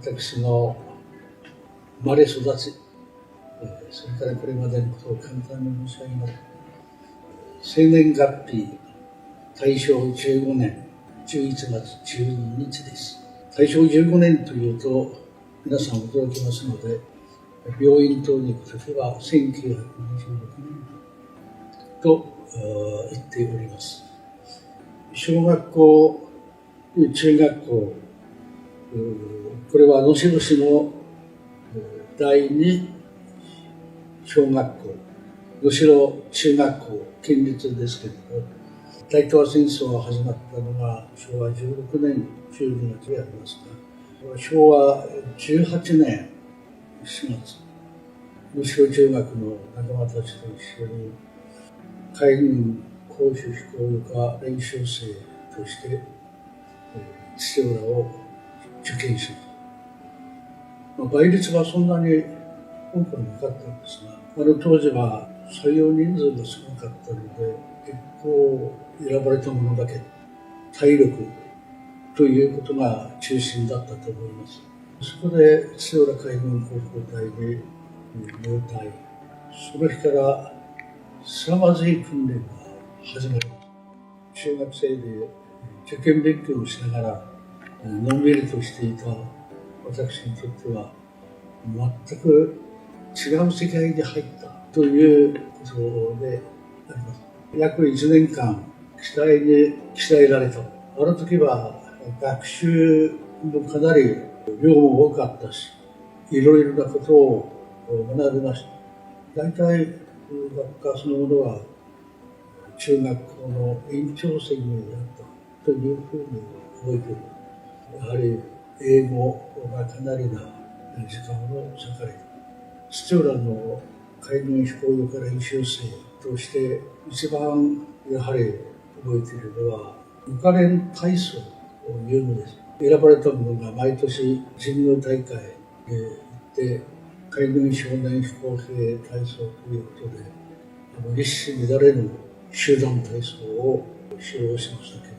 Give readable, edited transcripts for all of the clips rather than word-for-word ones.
私の生まれ育ち、それからこれまでのことを簡単に申し上げます。生年月日、大正15年11月12日です。大正15年というと皆さん驚きますので、病院等に行くときは1926年と言っております。小学校、中学校、これは能代市の第2小学校、能代中学校、県立ですけれども、大東亜戦争が始まったのが昭和16年12月でありますが、昭和18年4月、能代中学の仲間たちと一緒に海軍航空飛行科練習生として土浦を受験します。倍率はそんなに多くはなかったんですが、当時は採用人数が少なかったので、結構選ばれたものだけ、体力ということが中心だったと思います。そこで土浦海軍航空隊に入隊。その日から凄まじい訓練が始まります。中学生で受験勉強をしながらのんびりとしていた私にとっては全く違う世界に入ったということであります。約1年間鍛えられた。あの時は学習もかなり量も多かったし、いろいろなことを学びました。大体学科そのものは中学校の延長線になったというふうに覚えています。やはり英語がかなりな時間を割かれた。土浦の海軍飛行科練習生として一番やはり覚えているのは浮かれん体操というのです。選ばれた者が毎年人狼大会で行って海軍少年飛行兵体操ということで一糸乱れぬ集団体操を使用しましたけれ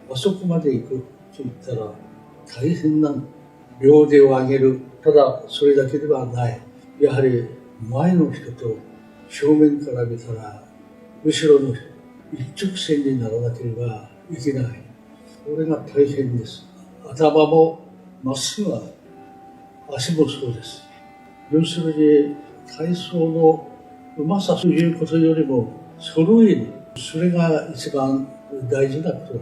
ど、あそこまで行くと言ったら大変な両手を上げる。ただそれだけではない。やはり前の人と正面から見たら後ろの人一直線にならなければいけない。これが大変です。頭もまっすぐは足もそうです。要するに体操のうまさということよりも揃える。それが一番大事だと。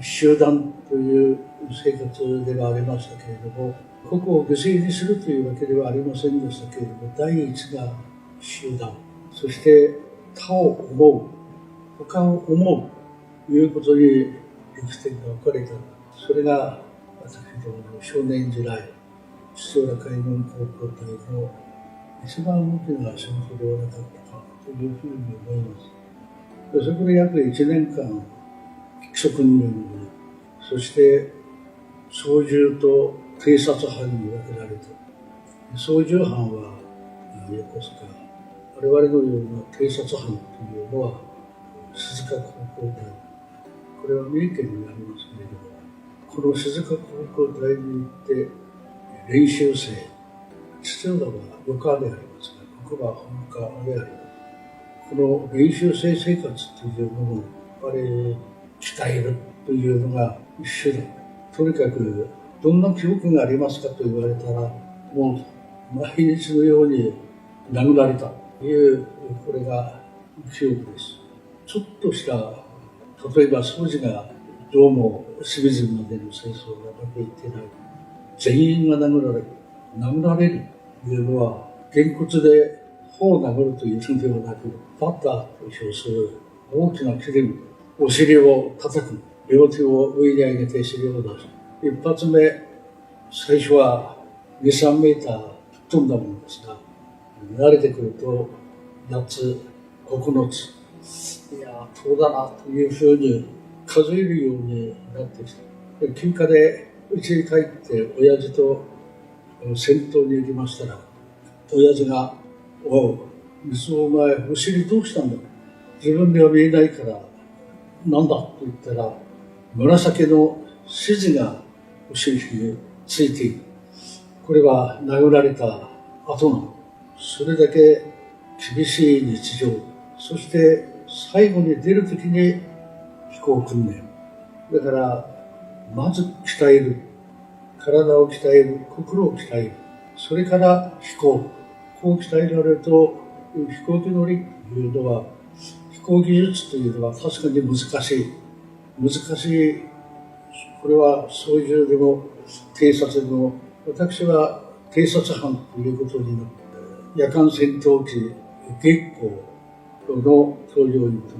集団という生活ではありましたけれども、ここを犠牲にするというわけではありませんでしたけれども、第一が集団、そして他を思う、他を思うということに力点が置かれた。それが私どもの少年時代、土浦海軍航空隊の一番大きな仕事ではなかったかというふうに思います。そこで約1年間基礎訓練を、そして操縦と偵察班に分けられた。操縦班は横須賀、我々のような偵察班というのは鈴鹿航空隊、これは三重県にありますけれども、この鈴鹿航空隊に行って練習生、土浦は旅館でありますが、ここは本科であります。この練習生生活というものをやっぱり鍛えるというのが一緒で、とにかくどんな記憶がありますかと言われたら、もう毎日のように殴られたという、これが記憶です。ちょっとした、例えば掃除がどうも隅々までの清掃がうまくいってない。全員が殴られるというのは、げんこつで頬を殴るというのではなく、バッターと称する大きな木でお尻を叩く。両手を上に上げて尻を出す。一発目、最初は2、3メーター飛んだものですが、慣れてくると8つ、9つ、いや遠だなというふうに数えるようになってきた。休暇で家に帰って親父と戦闘に行きましたら、親父が、おう、お前、お尻どうしたんだ。自分では見えないから、なんだと言ったら、紫の筋がお尻についている。これは殴られた後の、それだけ厳しい日常、そして最後に出るときに飛行訓練。だから、まず鍛える。体を鍛える。心を鍛える。それから飛行。こう鍛えられると、飛行機乗りというのは、飛行技術というのは確かに難しい。難しい。これは操縦でも、偵察でも、私は偵察班ということになって、夜間戦闘機、月光の搭乗員と、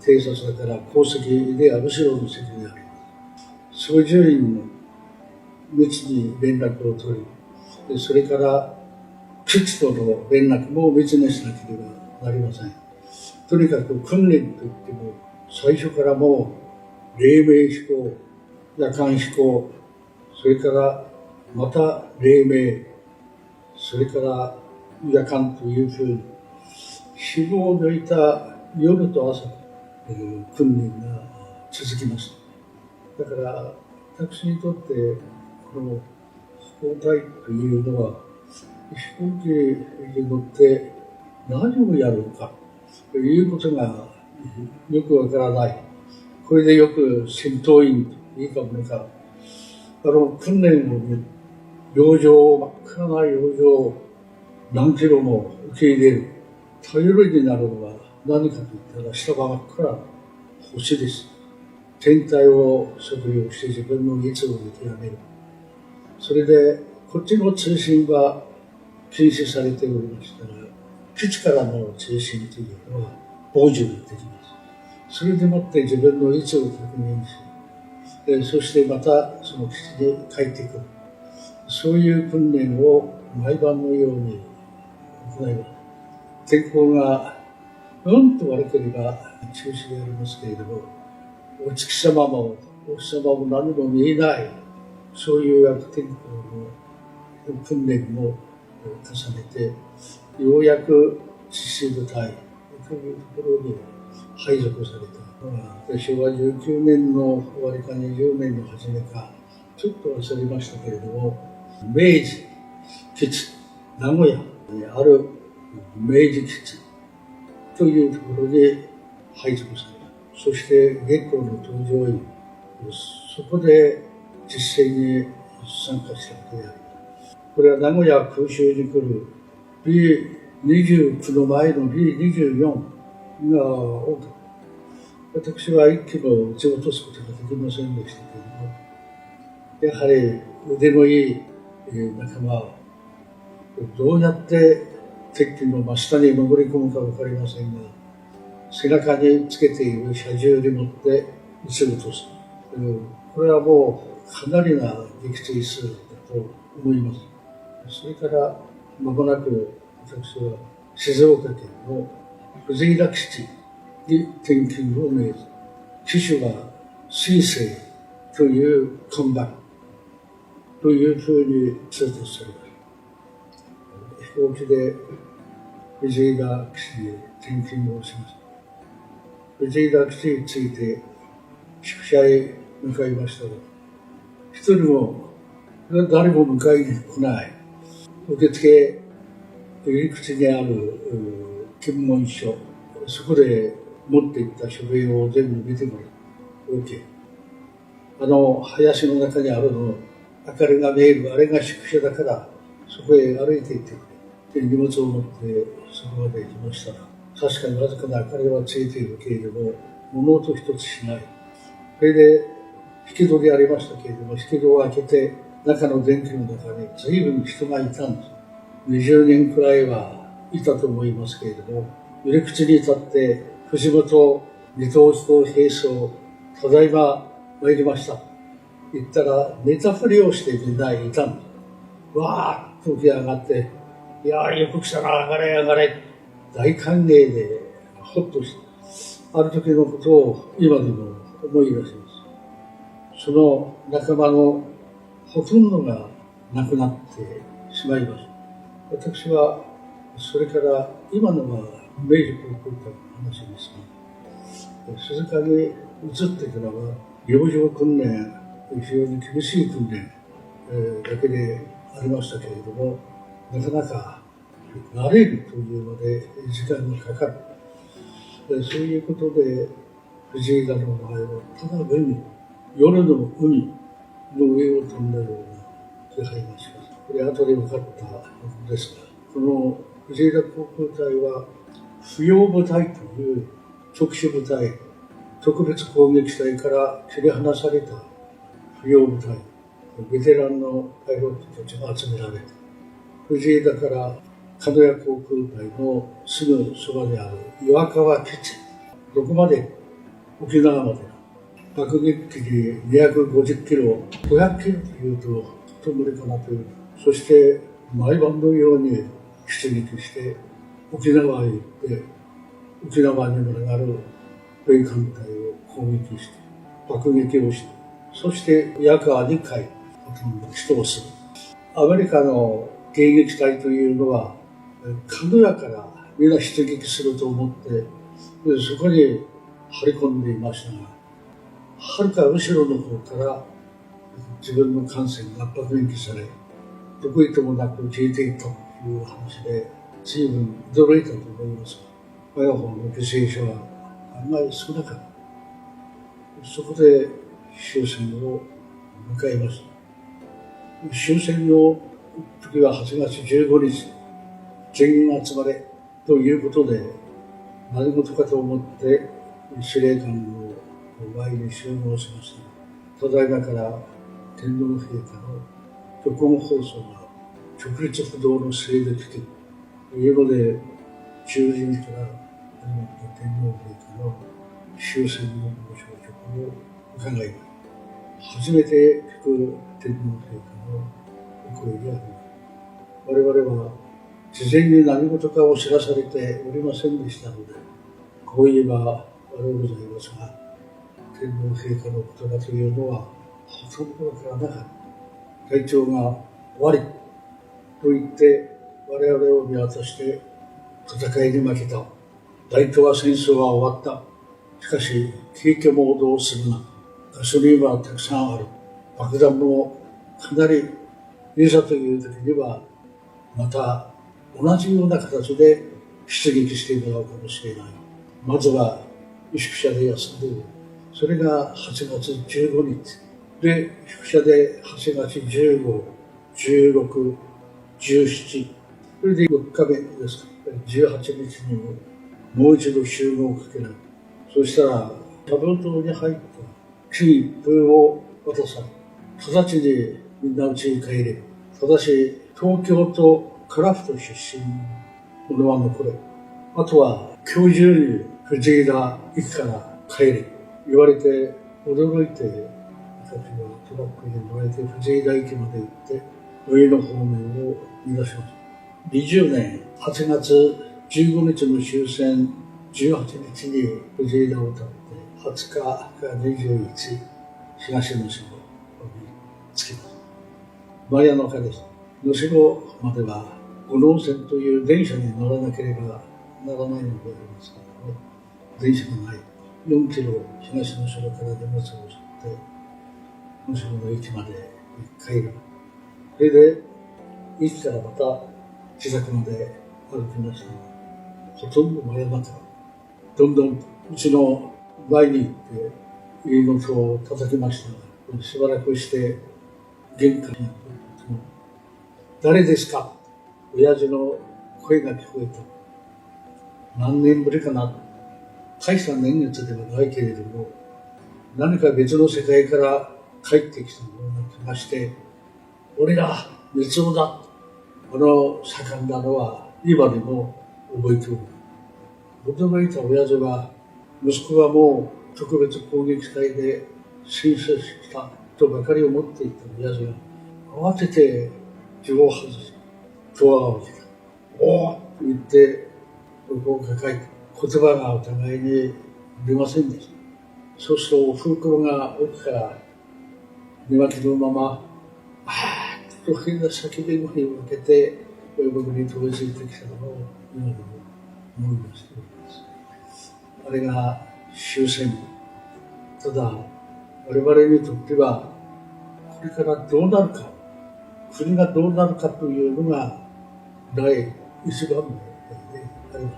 偵察だから後席で後ろの席であります。操縦員の密に連絡を取り、それから基地との連絡も密にしなければなりません。とにかく訓練といっても、最初からもう黎明飛行、夜間飛行、それからまた黎明、それから夜間というふうに、日を抜いた夜と朝、訓練が続きます。だから、私にとって、この飛行隊というのは、飛行機に乗って何をやるのかということがよくわからない。これでよく戦闘員と言いかもねか、訓練を見る。洋上、真っ暗な洋上、何キロも受け入れる。頼りになるのは何かと言ったら下が真っ暗な星です。天体を測量して自分の位置を見極める。それで、こっちの通信は禁止されておりましたら、基地からの通信というのは傍受できます。それでもって自分の位置を確認し、そしてまたその基地に帰ってくる。そういう訓練を毎晩のように行います。天候がうんと悪ければ中止でありますけれども、お月様もお日様も何も見えない、そういう悪天候の訓練も重ねて、ようやく実施部隊というところに配属された。昭和19年の終わりか20年の初めか、ちょっと忘れましたけれども、明治基地、名古屋にある明治基地というところに配属された。そして月光の搭乗員、そこで実践に参加したわけである。これは名古屋空襲に来る B29 の前の B24 が多かった。私は一機も撃ち落とすことができませんでしたけれども、やはり腕のいい仲間、どうやって鉄器の真下に潜り込むか分かりませんが、背中につけている車銃でもって撃ち落とす。これはもうかなりな撃墜数だと思います。それから間もなく私は静岡県の藤枝基地に転勤を命じ、機種は水星という看板というふうに通達されます。飛行機で藤枝基地に転勤をしました。藤枝基地について宿舎へ向かいましたが、一人も誰も迎えに来ない。受付入り口にある検問所、そこで持っていった書類を全部見てもらう。OK。林の中にあるの、明かりが見える、あれが宿舎だから、そこへ歩いていってくれ。荷物を持ってそこまで行きましたら、確かにわずかな明かりはついているけれども、物音一つしない。それで、引き戸でありましたけれども、引き戸を開けて、中の電気の中に随分人がいたんです。20人くらいはいたと思いますけれども、入り口に立って、藤本二等飛行兵曹、ただいま参りました。言ったら、寝たふりをしてみんないたんです。わーっと起き上がって、いやーよく来たな、上がれ上がれ。大歓迎で、ほっとして、ある時のことを今でも思い出します。その仲間のほとんどが亡くなってしまいました。私は、それから今のは明治航空隊の話ですが、鈴鹿に移ってからは、洋上訓練、非常に厳しい訓練だけでありましたけれども、なかなか慣れるというので時間がかかる。そういうことで、藤枝の場合は、ただ夜の海の上を飛んだような気配がします。これ、後で分かったことですが、この藤枝航空隊は、不要部隊という特殊部隊、特別攻撃隊から切り離された不要部隊、ベテランのパイロットたちが集められて、藤枝から鹿屋航空隊のすぐそばである岩川基地、どこまで沖縄まで爆撃機で250キロ、500キロというとと無理かなという。そして毎晩のように出撃して沖縄へ行って沖縄に群がる米艦隊を攻撃して爆撃をして、そして矢川に帰る人をする。アメリカの迎撃隊というのは鹿屋からみんな出撃すると思ってそこに張り込んでいましたが、はるか後ろの方から自分の艦船が爆撃され、どこへともなく消えていったという話で、随分驚いたと思いますが、我が方の犠牲者は案外少なかった。そこで終戦を迎えました。終戦の時は8月15日、全員集まれということで、何事かと思って司令官の前に集合しました。ただいまから天皇陛下の虚婚放送が直立不動の西暦期というので、10時から始まった天皇陛下の終戦のご朝食を伺い、初めて聞く天皇陛下のお声であります。我々は事前に何事かを知らされておりませんでしたので、こう言えば悪うございますが、天皇陛下の言葉というのはほとんどわからなかった。隊長が終わりと言って我々を見渡して、戦いに負けた。大東亜戦争は終わった。しかし、景気もどうするな。ガソリンはたくさんある。爆弾もかなりいざという時にはまた同じような形で出撃してもらうかもしれない。まずは宿舎で休んで、それが8月15日で、宿舎で8月15、16、17、それで4日目ですか。18日にもう一度集合をかけられ、そしたら多分島に入った地位を渡され、直ちにみんなうちに帰れ。ただし東京と樺太出身の者は残れ。あとは今日中に藤枝駅から帰れ。言われて驚いて、私はトラックに乗れて藤枝駅まで行って上の方面を目指しました。20年8月15日の終戦、18日に藤枝を立って20日から21、東能代に着きます。マヤの丘です。能代までは五能線という電車に乗らなければならないのでありますけども、電車がない。4キロ東能代から荷物を背負って能代の駅まで帰る。それで駅からまた自宅まで歩きましたが、ほとんど真夜中、どんどんうちの前に行って家の戸を叩きましたが、しばらくして玄関に行って、誰ですか？親父の声が聞こえた。何年ぶりかな。大した年月ではないけれども、何か別の世界から帰ってきたような気がして、俺だ、熱男だ。盛んなのは今でも覚えておる。驚いた親父は、息子はもう特別攻撃隊で戦死したとばかり思っていた親父が、慌てて銃を外し、ドアを開けた。おーと言って、僕を抱えて、言葉がお互いに出ませんでした。そうすると、風光が奥から寝巻きのまま、と変な叫び声をかけて、僕に飛びついてきたのを今でも思い出しております。あれが終戦。ただ、我々にとっては、これからどうなるか、国がどうなるかというのが第一番の問題でありま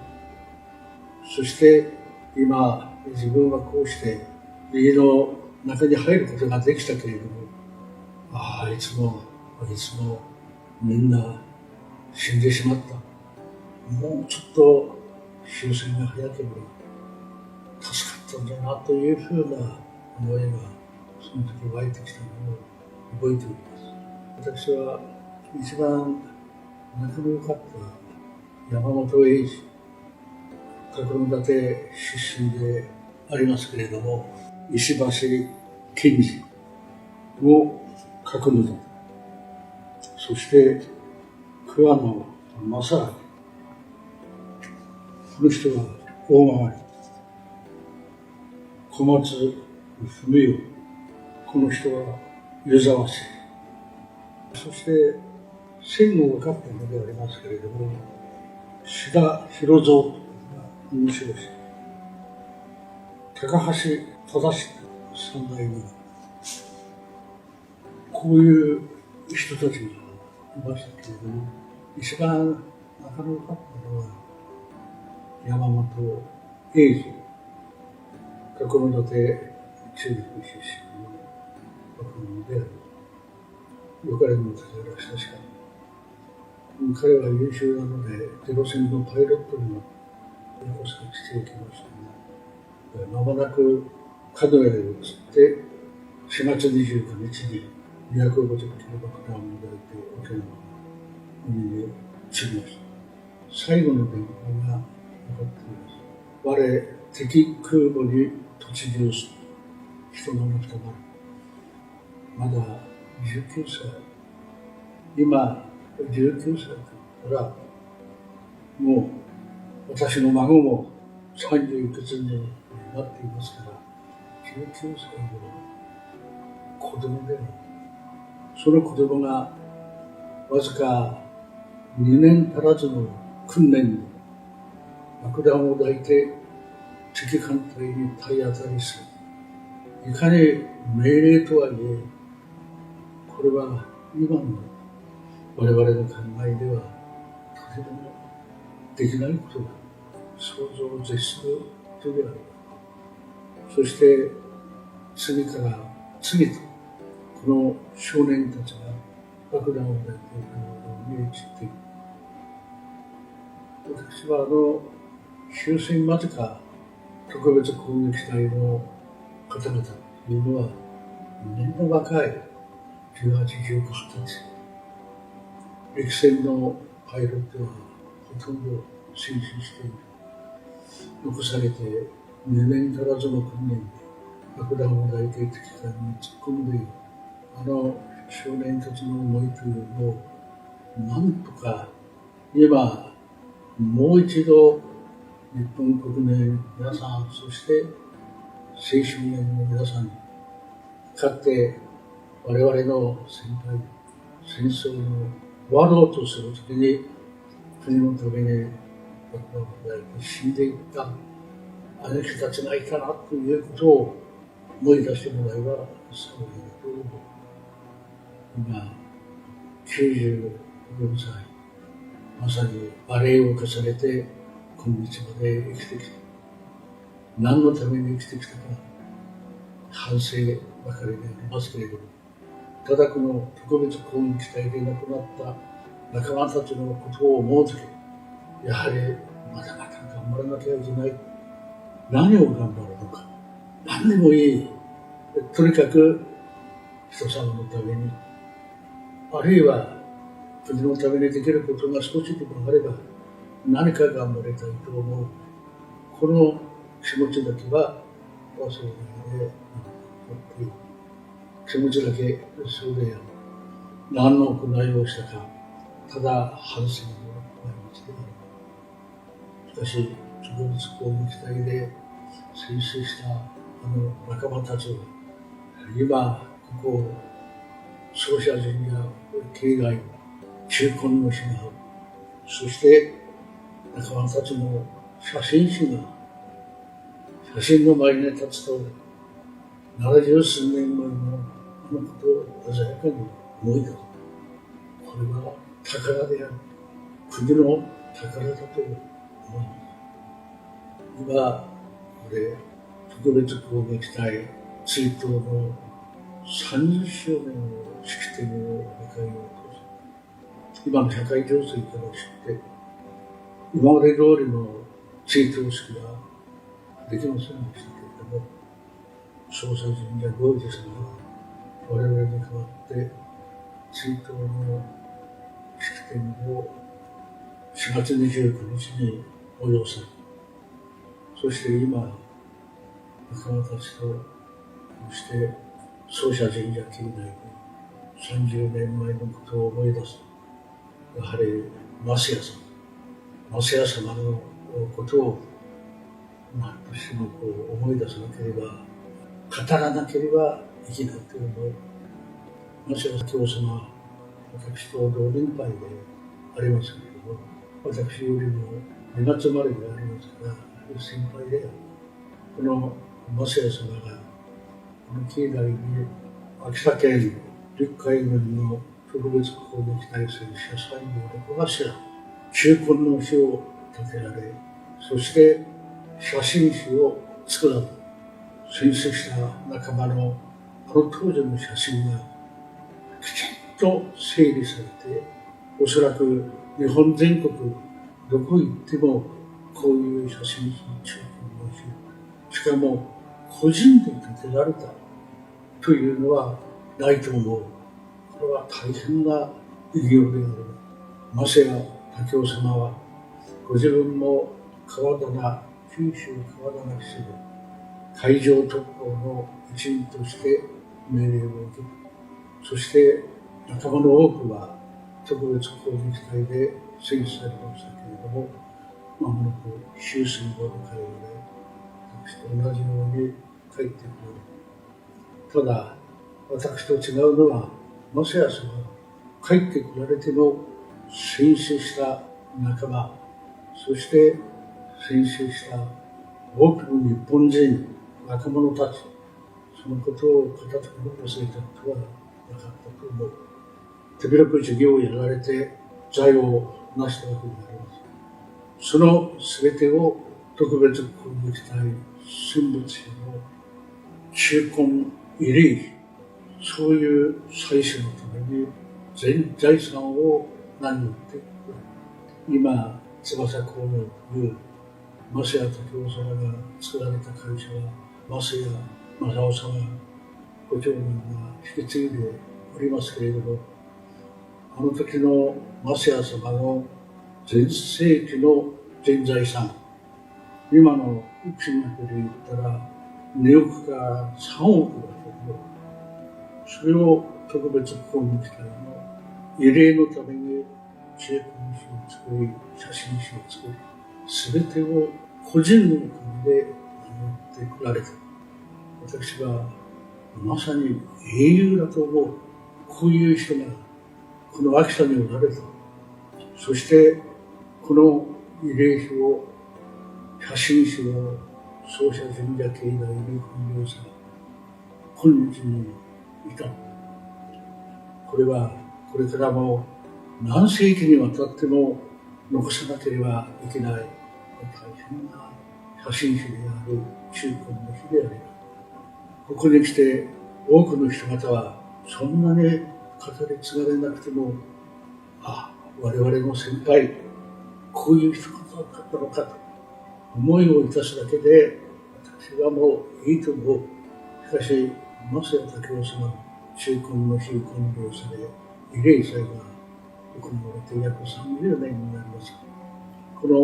す。そして今自分はこうして家の中に入ることができたけれども、いつもみんな死んでしまった。もうちょっと終戦が早ければ助かったんだなというふうな思いがその時湧いてきたのを覚えております。私は一番仲の良かった山本英二、角館出身でありますけれども、石橋健二を角館、そして桑野正明、この人は大回り、小松文雄、この人は湯沢市、そして戦後分かったのでありますけれども、志田広蔵というのが面白いし、高橋忠三代目、こういう人たちがいましたけれども、一番仲の良かったのは山本英二、角館中学出身の若者である。よかれの時から親しかった。彼は優秀なので、ゼロ戦のパイロットにも横須賀していきましたが、まもなく鹿屋へ移って、4月29日に250キロ爆弾を抱いて沖縄の海に散りました。最後の電報が残っています。我敵空母に突入する。人の中まだ19歳。今19歳だから、もう私の孫も30いくつになっていますから、19歳の子供である。その子供がわずか2年足らずの訓練で爆弾を抱いて敵艦隊に体当たりする。いかに命令とはいえ、これは今の我々の考えではとてもできないことだ。想像を絶することである。そして次から次とこの少年たちが爆弾を抱いていくのを見え散っている。私は終戦間近特別攻撃隊の方々というのはみんな若い18、19、20歳。陸戦のパイロットはほとんど戦死している。残されて2年足らずの訓練で爆弾を抱いて敵艦に突っ込んでいる。少年たちの思いというのをなんとか今もう一度日本国民皆さん、そして青少年の皆さんにかつて我々の先輩、戦争の終わろうとするときに国のために爆弾を抱いて死んでいったあの人たちがいたなということを思い出してもらえばそういうと思う。今94歳、まさにバレエを重ねて今日まで生きてきた。何のために生きてきたか反省ばかりでありますけれども、ただこの特別攻撃隊で亡くなった仲間たちのことを思うとき、やはりまだまだ頑張らなきゃいけない。何を頑張るのか。何でもいい。とにかく人様のために、あるいは国のためにできることが少しでもあれば何か頑張りたいと思う。この気持ちだけは忘れないで持っている。気持ちだけそうである。何の行いをしたか、ただ反省の毎日である。しかし、特別攻撃隊で戦死した仲間たちは、今、ここ、ソーシャル人や経外、中根の死が、そして仲間たちの写真誌が、写真の前に立つと、70数年前のあのことを鮮やかに思い出す。これは宝である。国の宝だと思います。今、これ、特別攻撃隊追悼の30周年の式典を迎えようとして、今の社会情勢から知って、今まで通りの追悼式はできませんでしたけれども、総裁神社宮司様が我々に代わって追悼の式典を4月29日に催され、そして今、仲間たちと、そして総社神社境内に30年前のことを思い出す。やはり、増屋様のことを何としても思い出さなければ、語らなければいけないというのを、増屋教様、私と同年配でありますけれども、私よりも2月生まれでありますから、先輩である。この増屋様が、この境内に秋田県陸海軍の特別攻撃隊戦車3両の小頭、中根の碑を建てられ、そして写真誌を作られ、戦死した仲間のあの当時の写真がきちんと整理されて、おそらく日本全国どこ行ってもこういう写真誌、中根の碑、しかも個人で建てられたというのはないと思う。これは大変な偉業である。増屋武雄様はご自分も九州川棚基地で海上特攻の一員として命令を受け、そして仲間の多くは特別攻撃隊で戦死されましたけれども、まもなく終戦後の会話で私と同じように帰ってくる。ただ、私と違うのは、増屋様が帰ってこられても戦死した仲間、そして戦死した多くの日本人、若者たち、そのことを片手に忘れたことはなかったと思う。手広く授業をやられて財を成したわけであります。その全てを特別攻撃隊戦没者の中根慰霊碑、そういう祭祀のために全財産を投げて、今、翼公のいう増屋武雄様が作られた会社は、増屋正夫様、ご長男が引き継いでおりますけれども、あの時の増屋様の全盛期の全財産、今の金額で言ったら2億から3億だけど、それを特別攻撃隊の慰霊のために中古の詩を作り、写真集を作り、すべてを個人のお金で守ってこられた。私はまさに英雄だと思う。こういう人がこの秋田におられた。そしてこの慰霊碑を、写真集を総社神社境内に建立され、今日にいた。これはこれからも何世紀にわたっても残さなければいけない大変な写真誌である中根の碑であります。ここに来て多くの人々はそんなに語り継がれなくても、我々の先輩、こういう人だったのかと思いをいたすだけで、私はもういいと思う。しかし、増屋武雄様の中根の碑建立され、慰霊祭が行われて約30年になります。この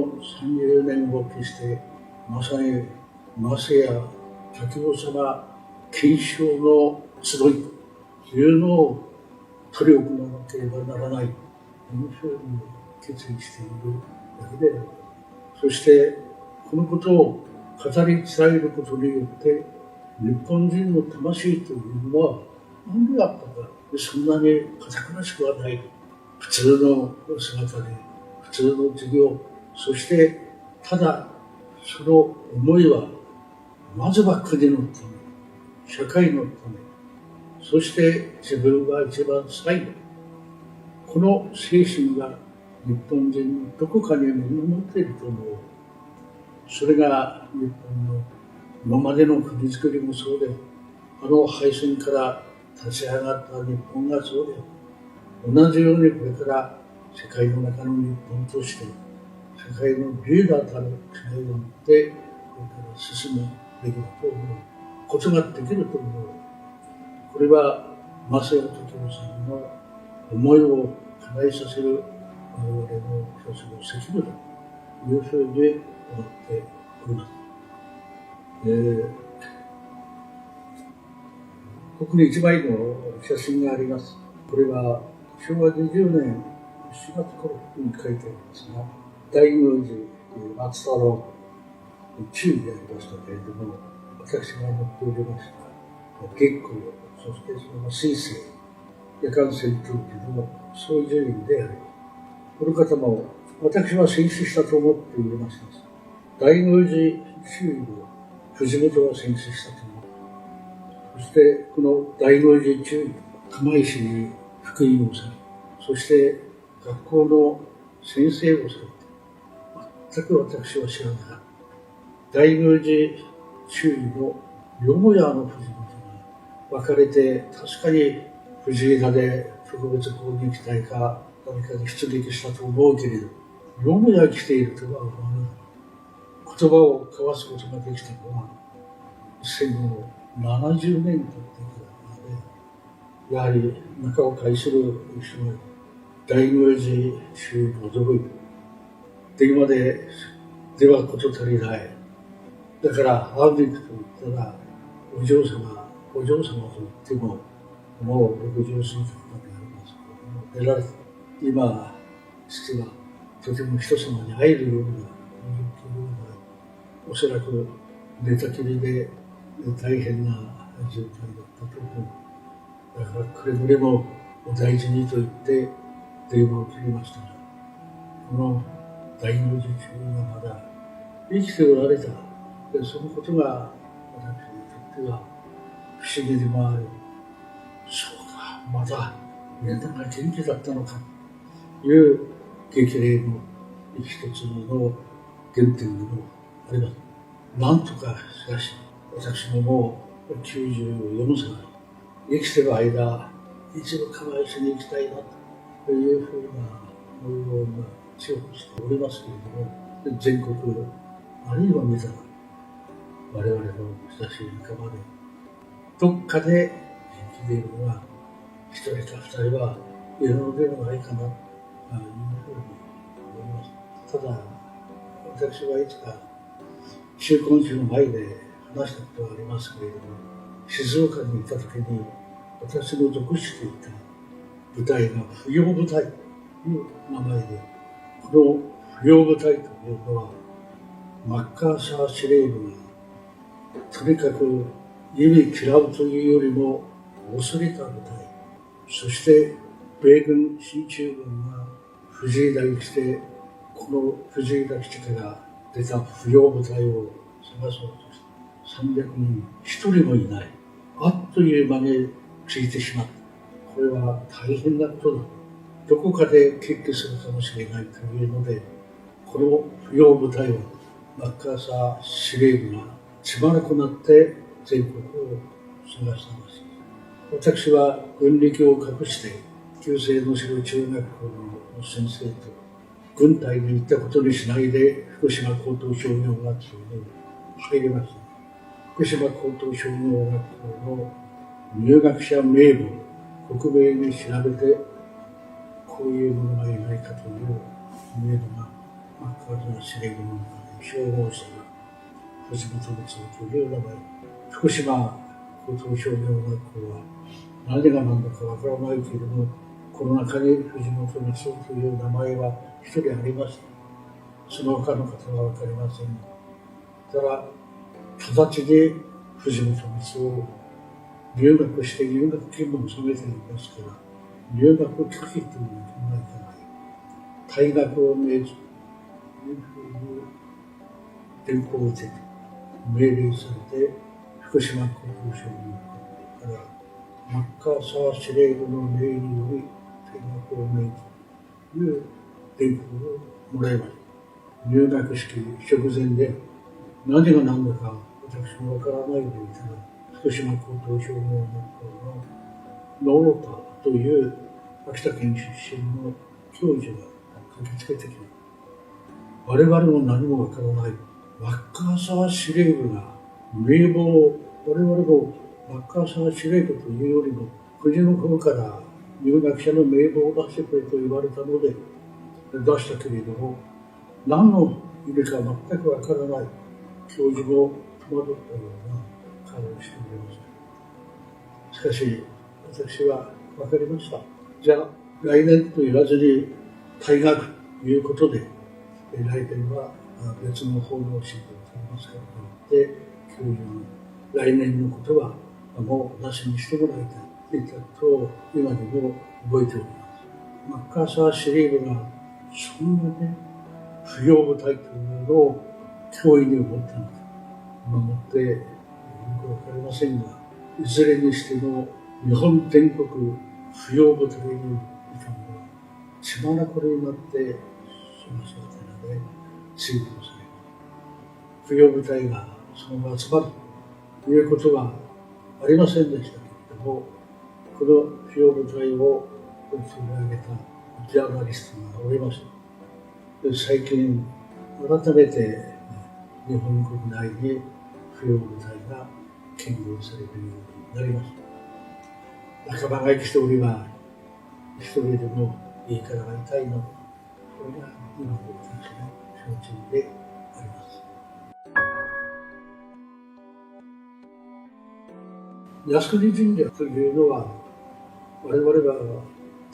30年を期して、まさに増屋武雄様顕彰の集いというのを執り行わなければならないというふうに決意しているだけである。そしてこのことを語り伝えることによって日本人の魂というのは何であったか、そんなに堅苦しくはない。普通の姿で普通の授業、そしてただその思いはまずは国のため、社会のため、そして自分が一番最後、この精神が日本人のどこかにはみんな持っていると思う。それが日本の今までの国づくりもそうで、敗戦から立ち上がった日本がそうで、同じようにこれから世界の中の日本として、世界のリーダーたる期待を持って、これから進むべきだと思う。ことができると思う。これは、正谷時夫さんの思いを叶えさせる我々の一つの責務だというふうに思っております。ここに一枚の写真があります。これは昭和20年4月頃に書いてありますが、大宮寺松太郎中でありましたけれども、私が持っておりました月光、そしてその水星、夜間戦闘機の操縦員である。この方も私は戦死したと思っておりました。大宮寺周囲の藤本は戦死したと思う。そしてこの大宮寺中尉、釜石に福音をされ、そして学校の先生をされて、全く私は知らなかった。大宮寺周囲のよもやの藤本が分かれて、確かに藤枝で特別攻撃隊か誰かに出撃したと思うけれど、よもや来ているとは思わない。言葉を交わすことができたのは戦後70年経ってからで、やはり中を介する人が大宮寺周囲の驚いて、電話ではこと足りない。だから会うべきと言ったら、お嬢様と言っても、もう60過ぎた方でありますけれども、出られて、今、父はとても人様に会えるような状況ではない。おそらく寝たきりで大変な状態だったと思う。だからくれぐれもお大事にと言って電話を切りましたが、この大宮寺中がまだ生きておられた。でそのことが私にとっては不思議でもある。そうか、まだみんなが元気だったのかという激励の一つの原点でもあります。なんとかしかし、私ももう94歳、生きてる間、一度釜石に行きたいなというふうな思いを強くしておりますけれども、全国、あるいは見たら、我々の親しい仲間で、どっかで元気でいるのが、一人か二人はいるのではないかなというふうに思います。ただ、私はいつか、中根寺の前で話したことがありますけれども、静岡にいた時に、私の属していた部隊が不要部隊という名前で、この不要部隊というのは、マッカーサー司令部が、とにかく意味嫌うというよりも恐れた部隊、そして米軍、進駐軍が藤枝に来て、この藤枝基地から出た不要部隊を探そうとして300人1人もいない。あっという間についてしまった。これは大変なことだ。どこかで決起するかもしれないというので、この不要部隊はマッカーサー司令部がしばらくなって全国を探したんです。私は軍歴を隠して旧制の城中学校の先生と軍隊に行ったことにしないで福島高等商業学校に入りました。福島高等商業学校の入学者名簿を克明に調べて、こういうものがいないかという名簿がマッカーサー司令部の中で照合したが、藤本光という名前、福島高等商業学校は何が何だかわからないけれども、この中に藤本光という名前は一人ありました。その他の方はわかりません。ただ、直ちに藤本光を入学して入学金も納めていますから、入学拒否という考えてない。退学を命じ、いうふうに電報を受けて、命令されて、福島高等商業学校からマッカーサー司令部の命により見学を免という電報をもらいました。入学式直前で何が何だか私もわからないでいたら、福島高等商業学校の野呂田という秋田県出身の教授が駆けつけてきた。我々も何もわからない。マッカーサー司令部が名簿を、我々もマッカーサー司令部というよりも、国の方から入学者の名簿を出してくれと言われたので出したけれども、何の意味か全くわからない。教授も戸惑ったような顔をしておりました。しかし、私は分かりました。じゃあ、来年と言わずに退学ということで、来年は別の報道新聞を取りますからと言って、教授に来年のことはもうなしにしてもらいたいと言ったことを今でも覚えております。マッカーサー司令部がそんなね、不要部隊というのを脅威に思ったのか、もってよくわかりませんが、いずれにしても日本全国不要部隊にいたのが血眼になってしましたので追放されます。不要部隊がその後集まるということはありませんでしたけれども、この不要部隊を取り上げたジャーナリストがおりました。で、最近改めて日本国内に不要部隊が建立されるようになりました。仲間が生きておれば一人でもいいから会いたいの、これが今の私の気持ちであります。靖国神社というのは、我々は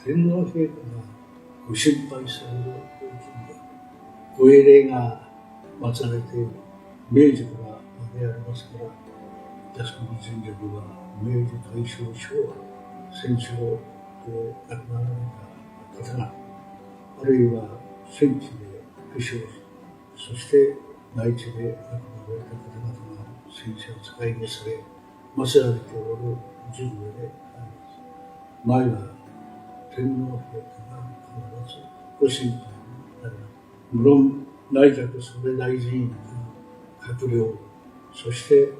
天皇陛下がご心配される神社、ご英霊が祀られている明治からでありますから、靖国神社には明治、大正、昭和、戦争で亡くなられた方が、あるいは戦地で負傷し、そして内地で亡くなられた方々が戦車を使いにされ、祀られておる神社であります。前は天皇陛下が必ずご心配になります。無論内閣総理大臣や閣僚、そして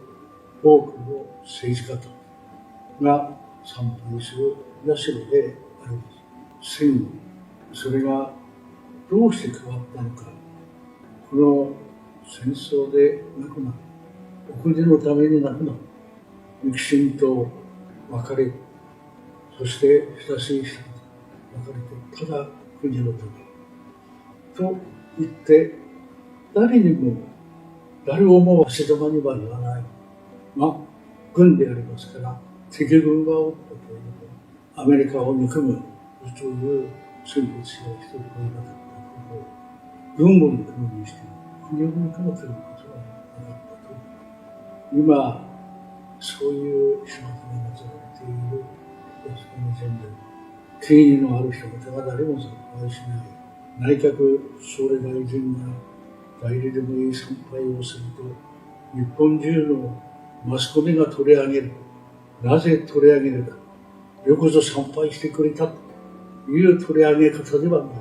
多くの政治家が参拝する社であります。戦後、それがどうして変わったのか、この戦争で亡くなる、お国のために亡くなる、肉親と別れ、そして親しい人と別れて、ただ国のためと言って、誰にも誰をも足止まには言わない。軍でありますから、敵軍がおったというと、アメリカを憎むという戦術者を一人もいなかったことを、軍を憎むにしても、国を憎むということはなかったと。今、そういう仕事がなされている靖国神社、権威のある人々が誰も参拝しない。内閣総理大臣が代理でもいい参拝をすると、日本中のマスコミが取り上げる。なぜ取り上げるか。よくぞ参拝してくれたという取り上げ方ではない。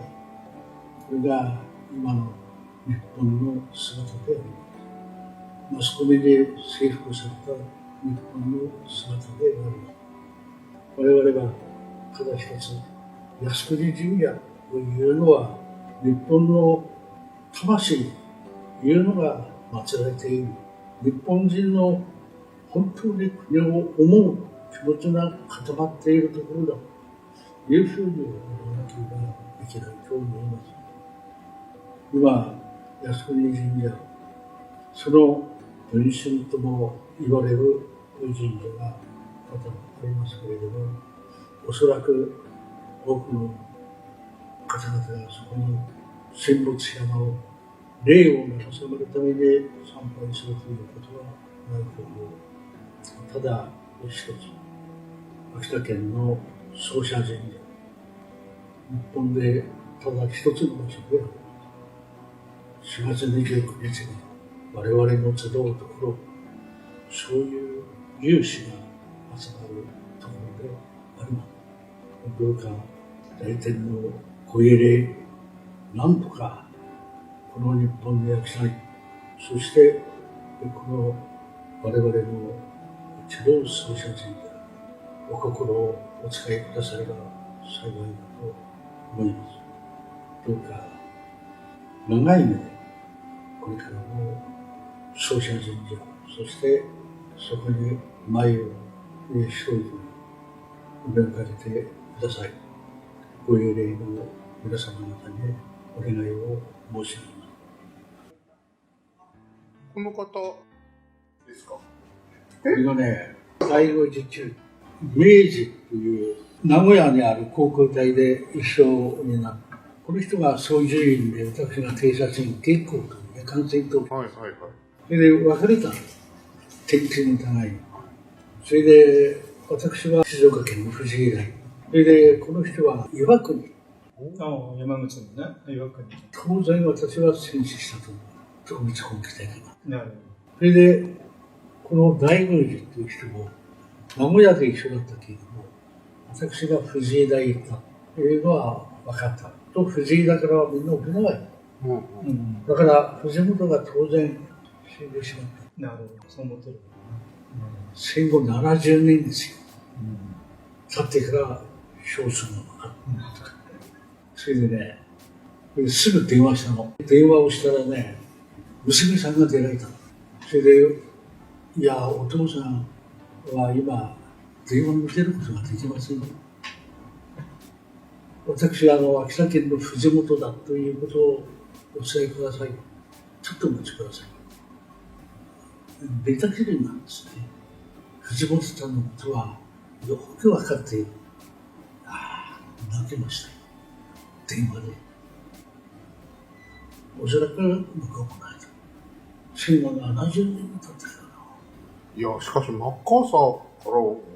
これが今の日本の姿であります。マスコミで征服された日本の姿であります。我々はただ一つ、靖国神社というのは日本の魂というのが祀られている。日本人の本当に国を思う気持ちが固まっているところだというふうに思わなければいけないと思います。今、靖国神社、その分身とも言われる神社が多々ありますけれども、おそらく多くの方々がそこに戦没山を霊を慰めるために参拝するということはないと思う。ただ一つ、秋田県の総社神社、日本でただ一つの場所である。4月29日に我々の集うところ、そういう有志が集まるところであります。どうか大天のご英霊、なんとかこの日本の役者に、そしてこの我々の一度奏者陣でお心をお使いくだされば幸いだと思います。どうか長い目でこれからも奏者陣者、そしてそこに前を一人に目をかけてください。ご英霊の皆様方にお願いを申し上げます。この方ですか？これがね、第五次中、明治という名古屋にある航空隊で一緒になった。この人が操縦員で、私が偵察員、結構という艦船と、それで別れたの。天気の互いに。それで、私は静岡県の富士以来。それで、この人は岩国。山口のね、岩国。当然私は戦死したと思う。特別本気的な。なるそれで、この大宮司という人も、名古屋で一緒だったけれども、私が藤井大行ったというのは分かった。と、藤井だからみんな沖縄へ。だから、藤本が当然死んでしまった。なるほど、そう思ってる。戦後70年ですよ。経ってから少数の分かった。それでね、すぐ電話したの。電話をしたらね、娘さんが出られたの。それで、いや、お父さんは今、電話に出ることができませんよ。私は秋田県の藤本だということをお伝えください。ちょっとお待ちください。ベタキリンなんですね。藤本さんのことはよく分かっている。泣きましたよ。電話で。おそらく向こうもないと。戦後70年経ってからな。いや、しかしマッカーサーから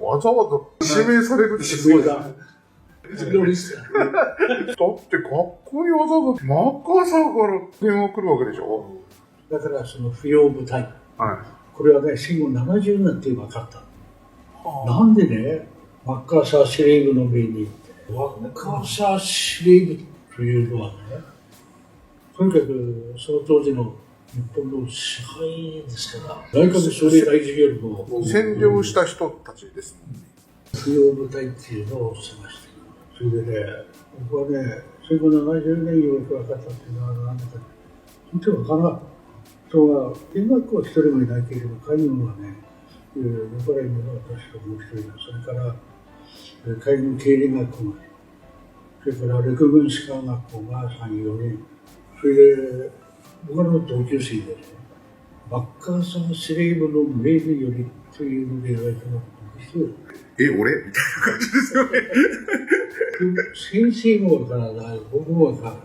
わざわざ指名されるってすごいだ。ロリスだ。だって学校にわざわざマッカーサーから電話来るわけでしょ。だからその扶養部隊。はい。これはね、戦後70年って分かった。なんでね、マッカーサー司令部の上に、マッカーサー司令部というのはね、とにかくその当時の日本の支配ですから、内閣総理大臣よりも占領した人たちですもんね。扶養部隊っていうのを探してる。それでね、僕はね、戦後70年よく分かったっていうのは何だか、本当に分からなかった。人は、見学は一人もいないけれども、海軍はね、呼ばれるのが私ともう一人だ。それから、海軍経理学校が、それから陸軍士官学校が3、4人。それで、僕の同級生でね、マッカーサー司令部の命令よりというので言われたのが僕一人だ。俺みたいな感じですよね。先生もわからない、僕もわからない。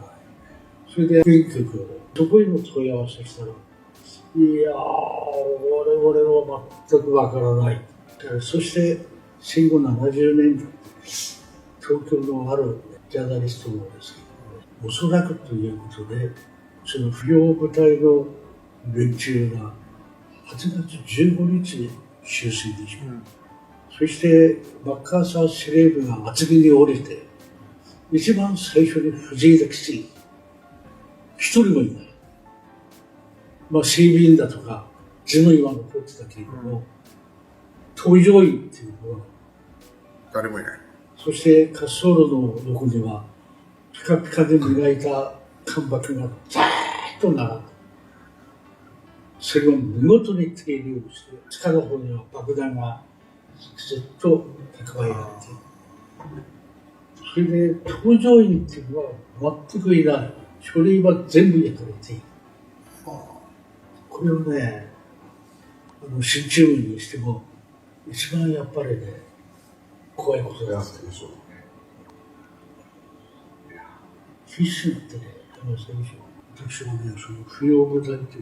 それで、結局、どこにも問い合わせしたら、いやー、我々は全くわからない。そして、戦後70年代、東京のあるジャーナリストもですけど、おそらくということで、その扶養部隊の連中が8月15日に終戦でしょう。そして、マッカーサー司令部が厚木に降りて、一番最初に藤井だけして一人もいない。まあ、整備員だとか、事務員は残ってたけれども、搭乗員っていうのは、誰もいない。そして滑走路の横には、ピカピカで磨いた艦爆がザーッと並んで、それを見事に定量して、地下の方には爆弾がずっと蓄えられている。それで、搭乗員っていうのは全くいない。書類は全部焼かれている。これをね、進駐軍にしても、一番やっぱりね、怖いことだったでしょう。必死になってね、私もね、その扶養部隊って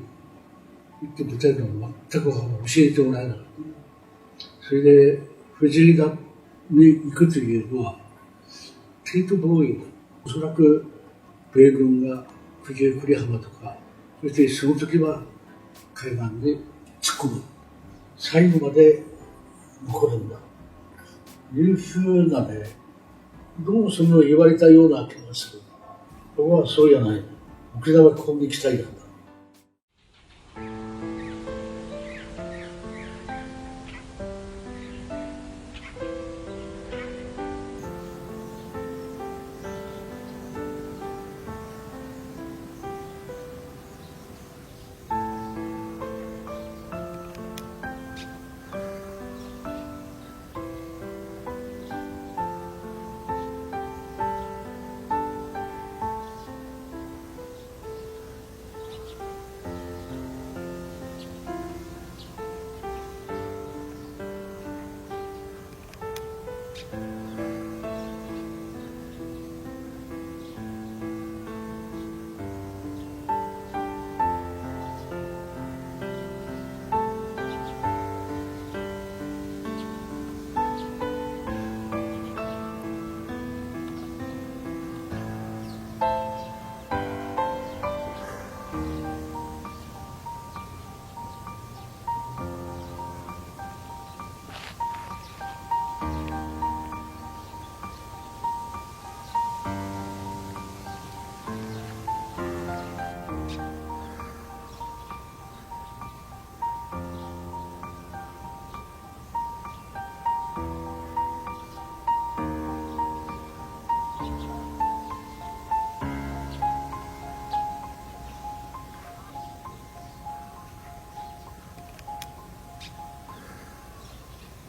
言って部隊でも全く教えてもらえなかった。それで、藤井田に行くというのは、帝都防衛だ。おそらく、米軍が藤井栗浜とか、そしてその時は海岸で突っ込む。最後まで残るんだ。いうふうなね、どうもそれを言われたような気がする。僕はそうじゃない。沖縄ここに行きたいなんだ。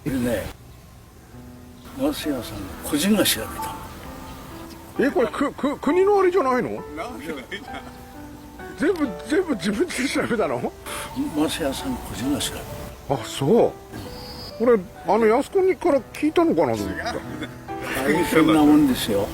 いるね。ナス屋さんの個人が調べた。これ国のあれじゃないの？全部自分で調べたの？ナス屋さん個人が調べた。あ、そう。俺安子にから聞いたのかなと思った。大変なもんですよ。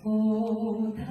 おた